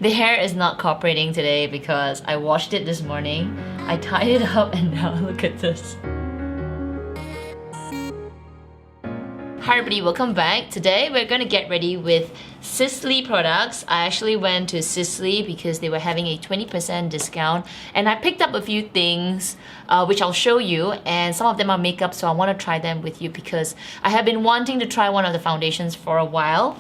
The hair is not cooperating today because I washed it this morning. I tied it up and now look at this. Hi everybody, welcome back. Today we're going to get ready with Sisley products. I actually went to Sisley because they were having a 20% discount and I picked up a few things which I'll show you, and some of them are makeup, so I want to try them with you because I have been wanting to try one of the foundations for a while.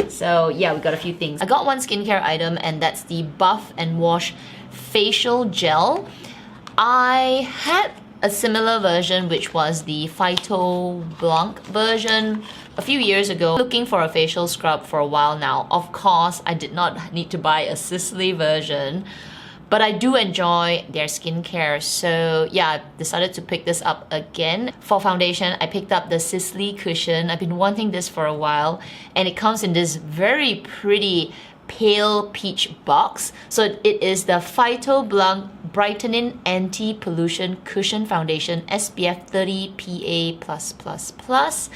So yeah, we got a few things. I got one skincare item and that's the Buff and Wash Facial Gel. I had a similar version, which was the Phyto Blanc version a few years ago. Looking for a facial scrub for a while now. Of course, I did not need to buy a Sisley version, but I do enjoy their skincare. So yeah, I decided to pick this up again. For foundation, I picked up the Sisley cushion. I've been wanting this for a while, and it comes in this very pretty pale peach box. So it is the Phyto Blanc Brightening Anti-Pollution Cushion Foundation SPF 30 PA+++.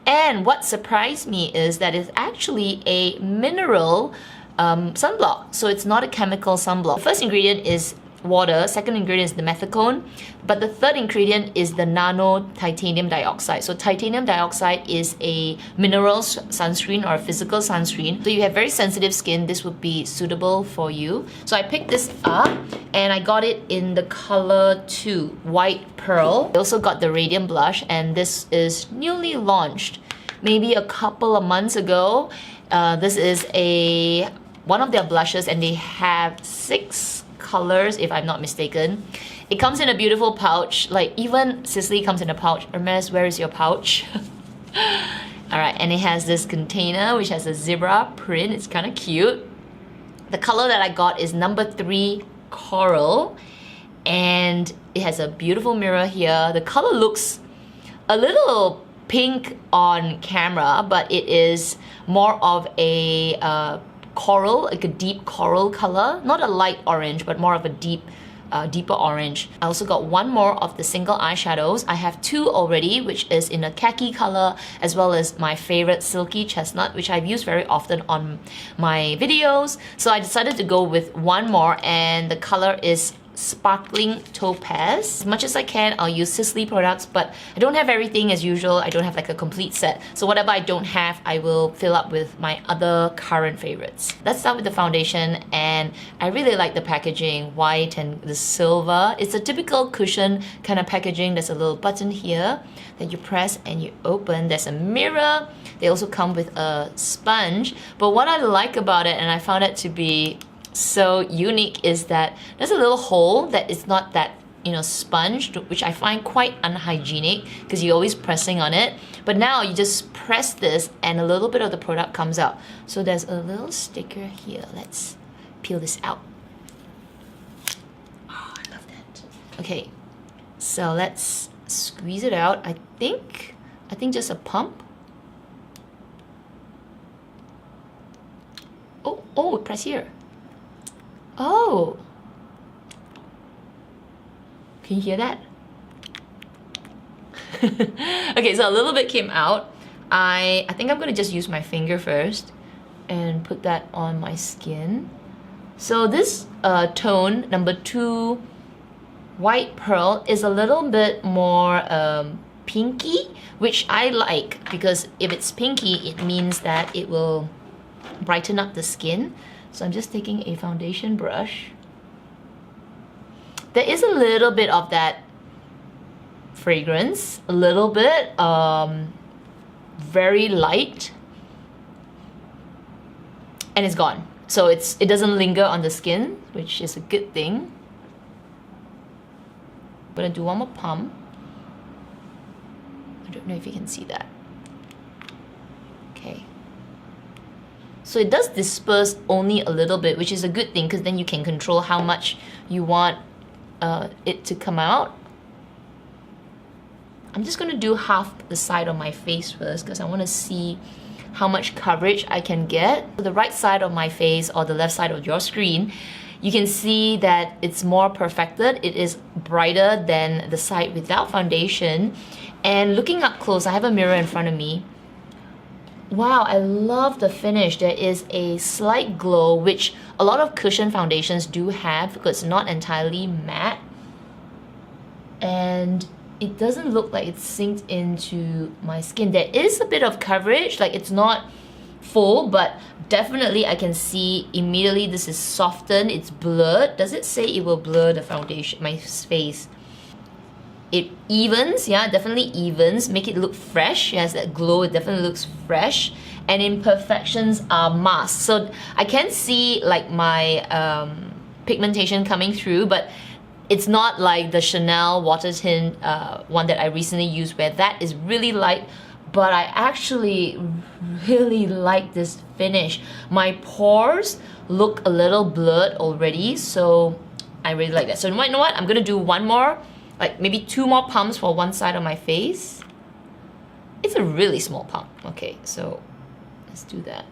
And what surprised me is that it's actually a mineral sunblock. So it's not a chemical sunblock. The first ingredient is water, second ingredient is the methicone, but the third ingredient is the nano titanium dioxide. So titanium dioxide is a mineral sunscreen or a physical sunscreen. So you have very sensitive skin, this would be suitable for you. So I picked this up and I got it in the color 2, White Pearl. I also got the Radiant Blush, and this is newly launched maybe a couple of months ago. This is one of their blushes and they have 6 colors if I'm not mistaken. It comes in a beautiful pouch, like even Sisley comes in a pouch. Hermes, where is your pouch? Alright, and it has this container which has a zebra print. It's kind of cute. The color that I got is number 3 Coral, and it has a beautiful mirror here. The color looks a little pink on camera, but it is more of a coral, like a deep coral color, not a light orange, but more of a deeper orange. I also got one more of the single eyeshadows. I have 2 already, which is in a khaki color, as well as my favorite Silky Chestnut, which I've used very often on my videos. So I decided to go with one more, and the color is Sparkling Topaz. As much as I can, I'll use Sisley products, but I don't have everything as usual. I don't have like a complete set. So whatever I don't have, I will fill up with my other current favorites. Let's start with the foundation, and I really like the packaging, white and the silver. It's a typical cushion kind of packaging. There's a little button here that you press and you open. There's a mirror. They also come with a sponge. But what I like about it, and I found it to be so unique, is that there's a little hole that is not that, sponged, which I find quite unhygienic because you're always pressing on it. But now you just press this and a little bit of the product comes out. So there's a little sticker here. Let's peel this out. Oh, I love that. Okay, so let's squeeze it out. I think just a pump. Oh, press here. Oh, can you hear that? Okay, so a little bit came out. I think I'm gonna just use my finger first and put that on my skin. So this tone, number 2, White Pearl, is a little bit more pinky, which I like because if it's pinky, it means that it will brighten up the skin. So I'm just taking a foundation brush. There is a little bit of that fragrance, a little bit, very light, and it's gone. So it doesn't linger on the skin, which is a good thing. I'm gonna do one more pump. I don't know if you can see that. Okay. So it does disperse only a little bit, which is a good thing because then you can control how much you want it to come out. I'm just gonna do half the side of my face first because I want to see how much coverage I can get. The right side of my face or the left side of your screen, you can see that it's more perfected. It is brighter than the side without foundation. And looking up close, I have a mirror in front of me. Wow, I love the finish. There is a slight glow, which a lot of cushion foundations do have, because it's not entirely matte. And it doesn't look like it's synced into my skin. There is a bit of coverage, like it's not full, but definitely I can see immediately this is softened, it's blurred. Does it say it will blur the foundation, my face? It evens, yeah, definitely evens, make it look fresh. It has that glow, it definitely looks fresh. And imperfections are masked. So I can see like my pigmentation coming through, but it's not like the Chanel water tint one that I recently used, where that is really light. But I actually really like this finish. My pores look a little blurred already, so I really like that. So you know what? I'm gonna do one more, like maybe 2 more pumps for one side of my face. It's a really small pump. Okay, so let's do that.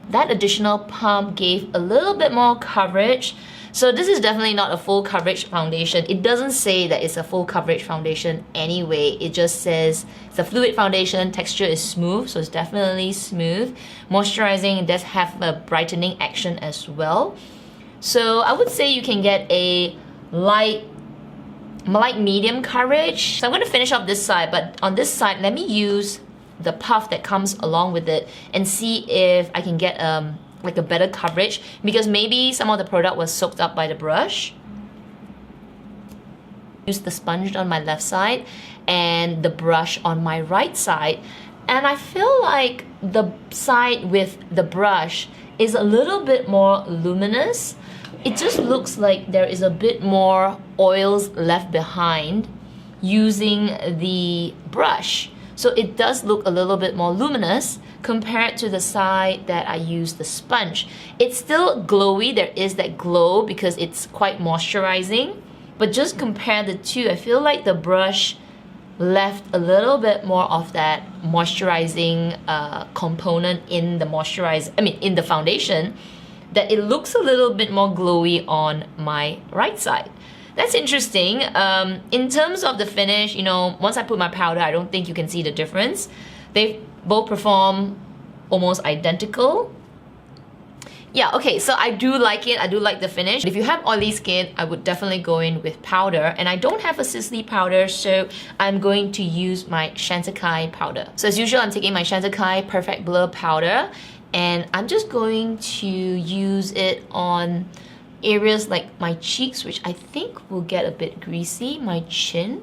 That additional pump gave a little bit more coverage. So this is definitely not a full coverage foundation. It doesn't say that it's a full coverage foundation anyway. It just says it's a fluid foundation, texture is smooth, so it's definitely smooth. Moisturizing, it does have a brightening action as well. So I would say you can get a light medium coverage. So I'm going to finish off this side, but on this side, let me use the puff that comes along with it and see if I can get like a better coverage, because maybe some of the product was soaked up by the brush. Use the sponge on my left side and the brush on my right side, and I feel like the side with the brush is a little bit more luminous. It just looks like there is a bit more oils left behind using the brush. So it does look a little bit more luminous compared to the side that I used the sponge. It's still glowy, there is that glow because it's quite moisturizing, but just compare the two, I feel like the brush left a little bit more of that moisturizing component in the in the foundation, that it looks a little bit more glowy on my right side. That's interesting. In terms of the finish, you know, once I put my powder, I don't think you can see the difference. They both perform almost identical. Yeah, okay, so I do like it. I do like the finish. If you have oily skin, I would definitely go in with powder. And I don't have a Sisley powder, so I'm going to use my Chantecaille powder. So as usual, I'm taking my Chantecaille Perfect Blur powder, and I'm just going to use it on areas like my cheeks, which I think will get a bit greasy, my chin,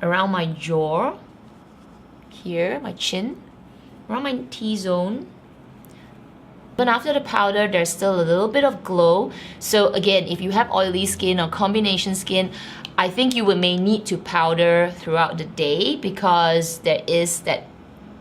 around my jaw, here, my chin, around my T-zone. But after the powder, there's still a little bit of glow. So again, if you have oily skin or combination skin, I think you may need to powder throughout the day, because there is that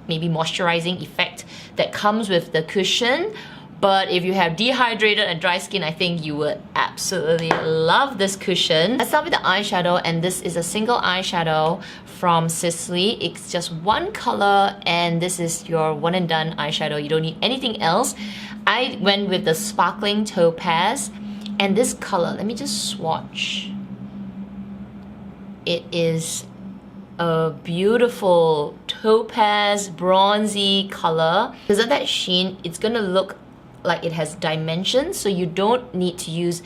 maybe moisturizing effect that comes with the cushion. But if you have dehydrated and dry skin, I think you would absolutely love this cushion. Let's start with the eyeshadow, and this is a single eyeshadow from Sisley. It's just one color, and this is your one and done eyeshadow. You don't need anything else. I went with the Sparkling Topaz, and this color, let me just swatch. It is a beautiful topaz, bronzy color. Because of that sheen, it's gonna look like it has dimensions, so you don't need to use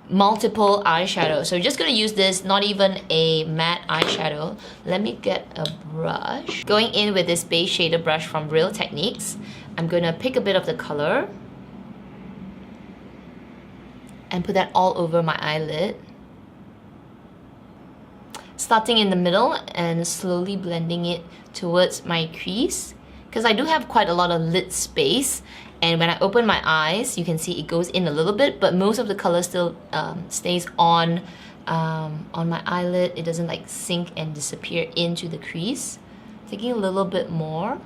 multiple eyeshadows. So you're just gonna use this, not even a matte eyeshadow. Let me get a brush. Going in with this beige shader brush from Real Techniques, I'm gonna pick a bit of the color and put that all over my eyelid. Starting in the middle and slowly blending it towards my crease, because I do have quite a lot of lid space, and when I open my eyes, you can see it goes in a little bit, but most of the color still stays on my eyelid. It doesn't like sink and disappear into the crease. Taking a little bit more.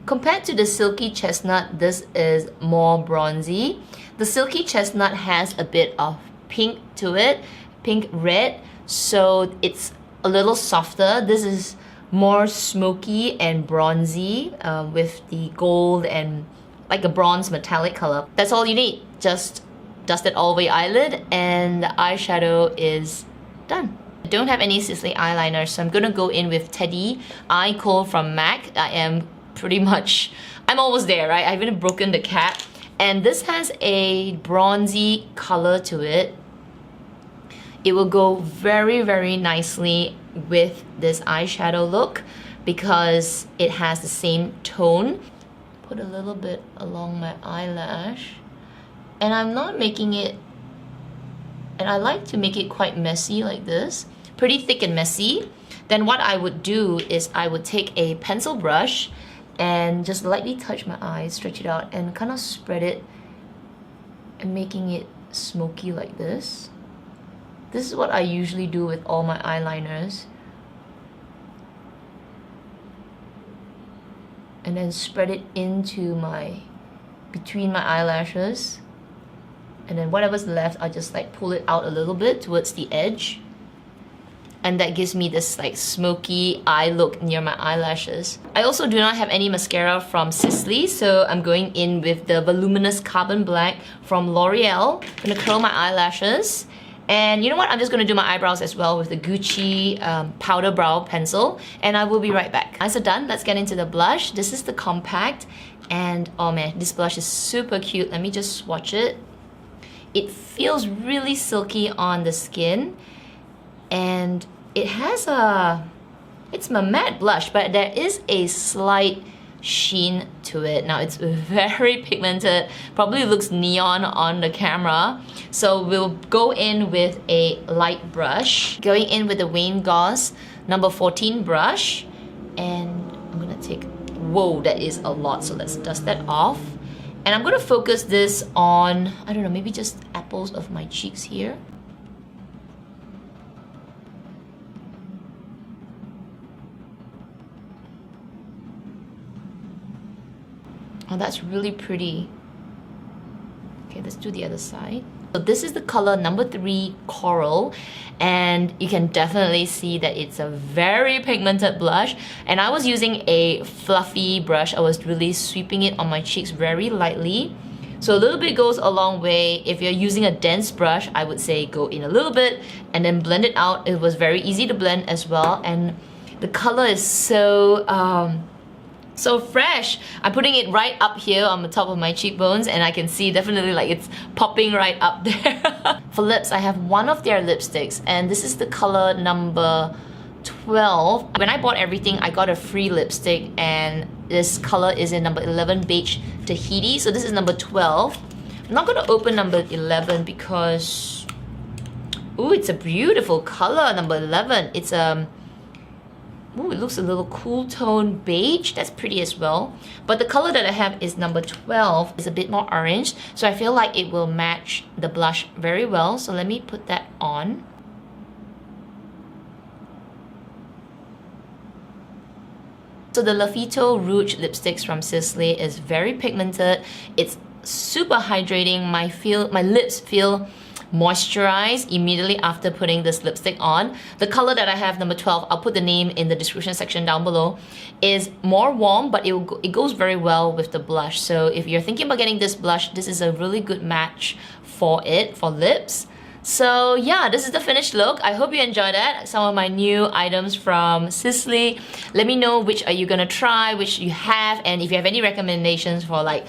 Compared to the Silky Chestnut, this is more bronzy. The Silky Chestnut has a bit of pink to it, pink red, so it's a little softer. This is more smoky and bronzy with the gold and like a bronze metallic color. That's all you need. Just dust it all over your eyelid and the eyeshadow is done. I don't have any Sisley eyeliner, so I'm gonna go in with Teddy Eye Kohl from MAC. I am pretty much, I'm almost there, right? I've even broken the cap. And this has a bronzy color to it. It will go very, very nicely with this eyeshadow look because it has the same tone. Put a little bit along my eyelash. And I'm not making it, and I like to make it quite messy like this. Pretty thick and messy. Then what I would do is I would take a pencil brush and just lightly touch my eyes, stretch it out, and kind of spread it and making it smoky like this. This is what I usually do with all my eyeliners. And then spread it into between my eyelashes. And then whatever's left, I just like pull it out a little bit towards the edge. And that gives me this like smoky eye look near my eyelashes. I also do not have any mascara from Sisley, so I'm going in with the Voluminous Carbon Black from L'Oreal. I'm gonna curl my eyelashes. And you know what? I'm just gonna do my eyebrows as well with the Gucci powder brow pencil. And I will be right back. Eyes are done, let's get into the blush. This is the compact. And oh man, this blush is super cute. Let me just swatch it. It feels really silky on the skin. And it has it's a matte blush, but there is a slight sheen to it. Now it's very pigmented, probably looks neon on the camera. So we'll go in with a light brush. Going in with the Wayne Goss number 14 brush. And I'm gonna take, whoa, that is a lot. So let's dust that off. And I'm gonna focus this on, I don't know, maybe just apples of my cheeks here. Oh, that's really pretty. Okay, let's do the other side. So this is the color number 3 Coral, and you can definitely see that it's a very pigmented blush. And I was using a fluffy brush. I was really sweeping it on my cheeks very lightly. So a little bit goes a long way. If you're using a dense brush, I would say go in a little bit and then blend it out. It was very easy to blend as well, and the color is so fresh. I'm putting it right up here on the top of my cheekbones, and I can see definitely like it's popping right up there. For lips, I have one of their lipsticks, and this is the color number 12. When I bought everything, I got a free lipstick, and this color is in number 11 Beige Tahiti. So this is number 12. I'm not gonna open number 11 because, ooh, it's a beautiful color, number 11. It's ooh, it looks a little cool tone beige. That's pretty as well. But the color that I have is number 12. It's a bit more orange, so I feel like it will match the blush very well. So let me put that on. So the Lafito Rouge lipsticks from Sisley is very pigmented. It's super hydrating. My lips feel moisturize immediately after putting this lipstick on. The color that I have, number 12, I'll put the name in the description section down below, is more warm, but it goes very well with the blush. So if you're thinking about getting this blush, this is a really good match for it, for lips. So yeah, this is the finished look. I hope you enjoyed it. Some of my new items from Sisley. Let me know which are you gonna try, which you have, and if you have any recommendations for like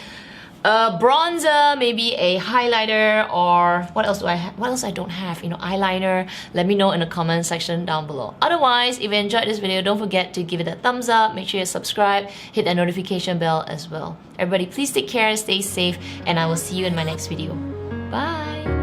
a bronzer, maybe a highlighter, or what else do I have? What else I don't have? You know, eyeliner. Let me know in the comment section down below. Otherwise, if you enjoyed this video, don't forget to give it a thumbs up. Make sure you subscribe, hit that notification bell as well. Everybody, please take care, stay safe, and I will see you in my next video. Bye!